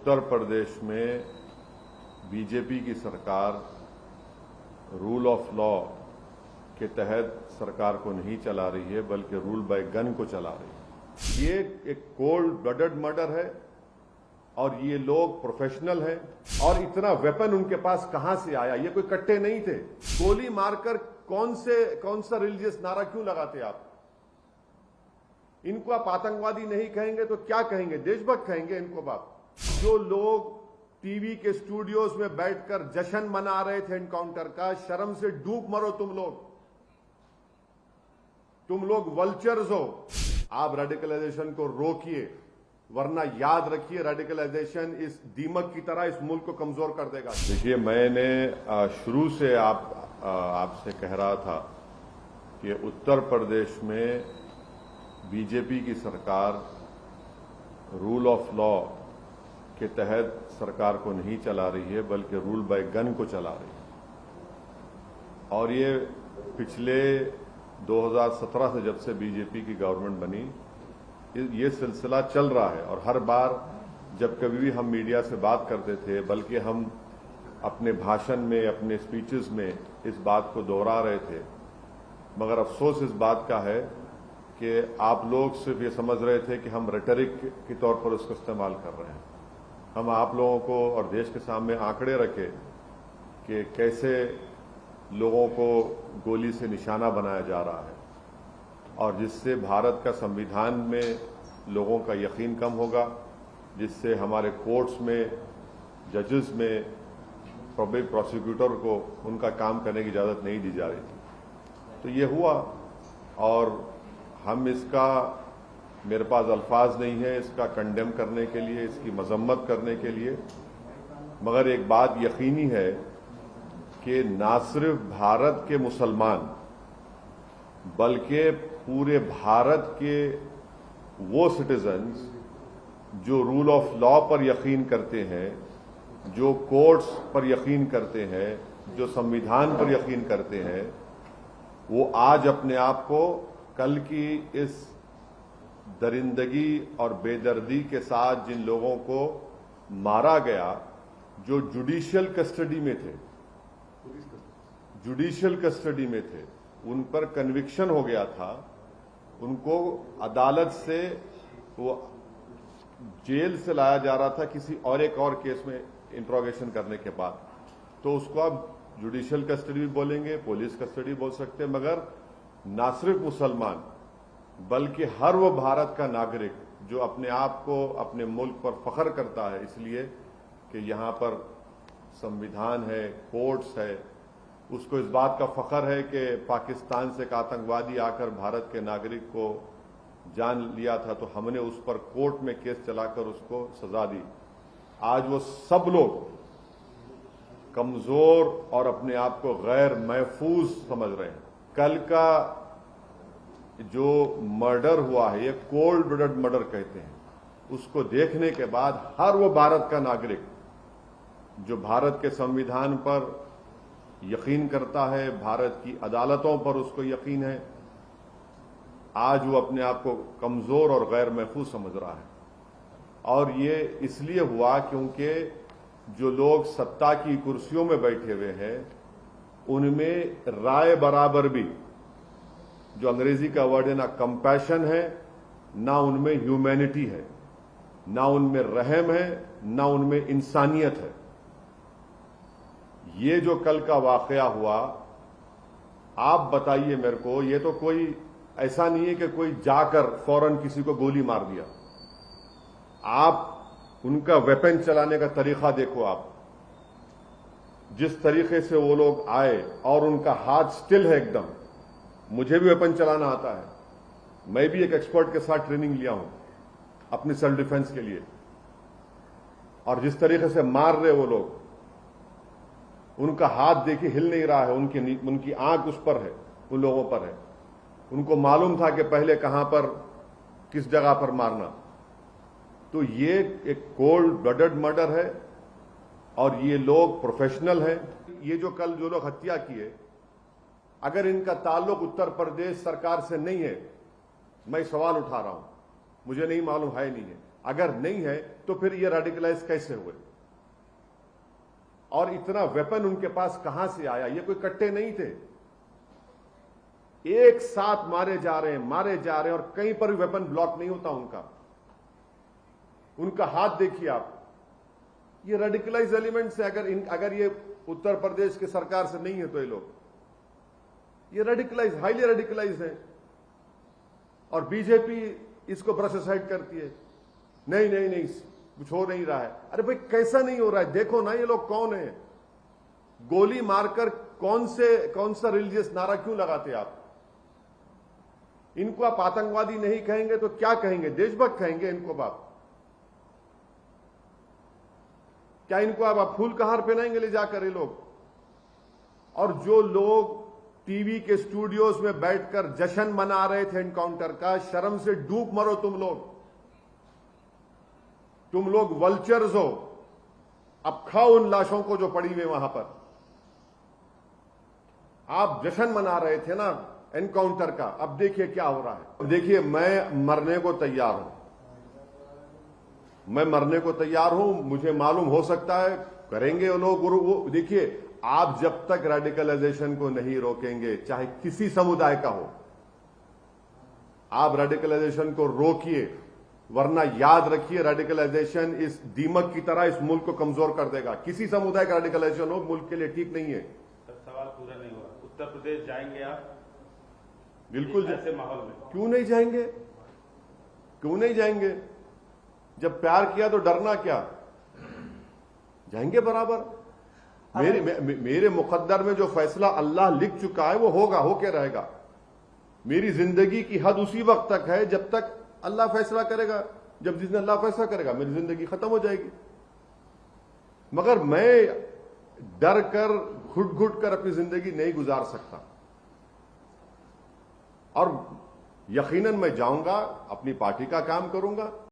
उत्तर प्रदेश में बीजेपी की सरकार रूल ऑफ लॉ के तहत सरकार को नहीं चला रही है, बल्कि रूल बाय गन को चला रही है। ये एक कोल्ड ब्लडेड मर्डर है और ये लोग प्रोफेशनल हैं। और इतना वेपन उनके पास कहां से आया? ये कोई कट्टे नहीं थे। गोली मारकर कौन सा रिलीजियस नारा क्यों लगाते आप? इनको आप आतंकवादी नहीं कहेंगे तो क्या कहेंगे? देशभक्त कहेंगे इनको आप। जो लोग टीवी के स्टूडियोज में बैठकर जश्न मना रहे थे एनकाउंटर का, शर्म से डूब मरो तुम लोग वल्चर्स हो। आप रेडिकलाइजेशन को रोकिए, वरना याद रखिए रेडिकलाइजेशन इस दीमक की तरह इस मुल्क को कमजोर कर देगा। देखिए, मैंने शुरू से आपसे कह रहा था कि उत्तर प्रदेश में बीजेपी की सरकार रूल ऑफ लॉ के तहत सरकार को नहीं चला रही है, बल्कि रूल बाय गन को चला रही है। और ये पिछले 2017 से जब से बीजेपी की गवर्नमेंट बनी, ये सिलसिला चल रहा है। और हर बार जब कभी भी हम मीडिया से बात करते थे, बल्कि हम अपने भाषण में, अपने स्पीचेस में इस बात को दोहरा रहे थे। मगर अफसोस इस बात का है कि आप लोग सिर्फ ये समझ रहे थे कि हम रेटरिक के तौर पर उसको इस्तेमाल कर रहे हैं। हम आप लोगों को और देश के सामने आंकड़े रखे कि कैसे लोगों को गोली से निशाना बनाया जा रहा है, और जिससे भारत का संविधान में लोगों का यकीन कम होगा, जिससे हमारे कोर्ट्स में, जजेस में, पब्लिक प्रोसिक्यूटर को उनका काम करने की इजाजत नहीं दी जा रही थी। तो ये हुआ, और हम इसका, मेरे पास अल्फाज नहीं है इसका कंडेम करने के लिए, इसकी मजम्मत करने के लिए। मगर एक बात यकीनी है कि ना सिर्फ भारत के मुसलमान, बल्कि पूरे भारत के वो सिटीजन्स जो रूल ऑफ लॉ पर यकीन करते हैं, जो कोर्ट्स पर यकीन करते हैं, जो संविधान पर यकीन करते हैं, वो आज अपने आप को कल की इस दरिंदगी और बेदर्दी के साथ जिन लोगों को मारा गया, जो जुडिशियल कस्टडी में थे, उन पर कन्विक्शन हो गया था, उनको अदालत से, वो जेल से लाया जा रहा था किसी और एक और केस में इंट्रोगेशन करने के बाद। तो उसको आप जुडिशियल कस्टडी भी बोलेंगे, पुलिस कस्टडी बोल सकते हैं। मगर ना सिर्फ मुसलमान, बल्कि हर वो भारत का नागरिक जो अपने आप को, अपने मुल्क पर फख्र करता है इसलिए कि यहां पर संविधान है, कोर्ट्स है, उसको इस बात का फख्र है कि पाकिस्तान से एक आतंकवादी आकर भारत के नागरिक को जान लिया था, तो हमने उस पर कोर्ट में केस चलाकर उसको सजा दी। आज वो सब लोग कमजोर और अपने आप को गैर महफूज समझ रहे हैं। कल का जो मर्डर हुआ है, ये कोल्ड ब्लडेड मर्डर कहते हैं, उसको देखने के बाद हर वो भारत का नागरिक जो भारत के संविधान पर यकीन करता है, भारत की अदालतों पर उसको यकीन है, आज वो अपने आप को कमजोर और गैर महफूज समझ रहा है। और ये इसलिए हुआ क्योंकि जो लोग सत्ता की कुर्सियों में बैठे हुए हैं, उनमें राय बराबर भी, जो अंग्रेजी का वर्ड है, ना कंपैशन है, ना उनमें ह्यूमैनिटी है, ना उनमें रहम है, ना उनमें इंसानियत है। ये जो कल का वाकया हुआ, आप बताइए मेरे को, ये तो कोई ऐसा नहीं है कि कोई जाकर फौरन किसी को गोली मार दिया। आप उनका वेपन चलाने का तरीका देखो। आप जिस तरीके से वो लोग आए, और उनका हाथ स्टिल है एकदम। मुझे भी वेपन चलाना आता है, मैं भी एक एक्सपर्ट के साथ ट्रेनिंग लिया हूं अपनी सेल्फ डिफेंस के लिए। और जिस तरीके से मार रहे वो लोग, उनका हाथ देखिए हिल नहीं रहा है, उनकी आंख उस पर है, उन लोगों पर है। उनको मालूम था कि पहले कहां पर, किस जगह पर मारना। तो ये एक कोल्ड ब्लडेड मर्डर है, और ये लोग प्रोफेशनल हैं। ये जो कल जो लोग हत्या किए, अगर इनका ताल्लुक उत्तर प्रदेश सरकार से नहीं है, मैं सवाल उठा रहा हूं, मुझे नहीं मालूम है नहीं है, अगर नहीं है तो फिर ये रेडिकलाइज कैसे हुए और इतना वेपन उनके पास कहां से आया? ये कोई कट्टे नहीं थे, एक साथ मारे जा रहे हैं और कहीं पर भी वेपन ब्लॉक नहीं होता उनका हाथ देखिए आप। ये रेडिकलाइज एलिमेंट्स है। अगर ये उत्तर प्रदेश के सरकार से नहीं है तो ये रेडिकलाइज, हाईली रेडिकलाइज है। और बीजेपी इसको ब्रश असाइड करती है, नहीं कुछ हो नहीं रहा है। अरे भाई कैसा नहीं हो रहा है? देखो ना ये लोग कौन है। गोली मारकर कौन सा रिलीजियस नारा क्यों लगाते आप? इनको आप आतंकवादी नहीं कहेंगे तो क्या कहेंगे? देशभक्त कहेंगे इनको आप? क्या इनको आप फूल का हार पहनाएंगे ले जाकर ये लोग? और जो लोग टीवी के स्टूडियोज में बैठकर जश्न मना रहे थे एनकाउंटर का, शर्म से डूब मरो तुम लोग वल्चर्स हो। अब खाओ उन लाशों को जो पड़ी हुई वहां पर। आप जश्न मना रहे थे ना एनकाउंटर का, अब देखिए क्या हो रहा है। अब देखिए मैं मरने को तैयार हूं, मुझे मालूम हो सकता है करेंगे वो लोग। वो देखिए, आप जब तक रेडिकलाइजेशन को नहीं रोकेंगे, चाहे किसी समुदाय का हो, आप रेडिकलाइजेशन को रोकिए, वरना याद रखिए रेडिकलाइजेशन इस दीमक की तरह इस मुल्क को कमजोर कर देगा। किसी समुदाय का रेडिकलाइजेशन हो मुल्क के लिए ठीक नहीं है। सवाल पूरा नहीं हुआ। उत्तर प्रदेश जाएंगे आप? बिल्कुल। ऐसे माहौल में क्यों नहीं जाएंगे? जब प्यार किया तो डरना क्या? जाएंगे बराबर। मेरे मुकद्दर में जो फैसला अल्लाह लिख चुका है वो होगा, होके रहेगा। मेरी जिंदगी की हद उसी वक्त तक है जब तक अल्लाह फैसला करेगा। जब जिस दिन अल्लाह फैसला करेगा मेरी जिंदगी खत्म हो जाएगी। मगर मैं डर कर घुट कर अपनी जिंदगी नहीं गुजार सकता। और यकीनन मैं जाऊंगा, अपनी पार्टी का काम करूंगा।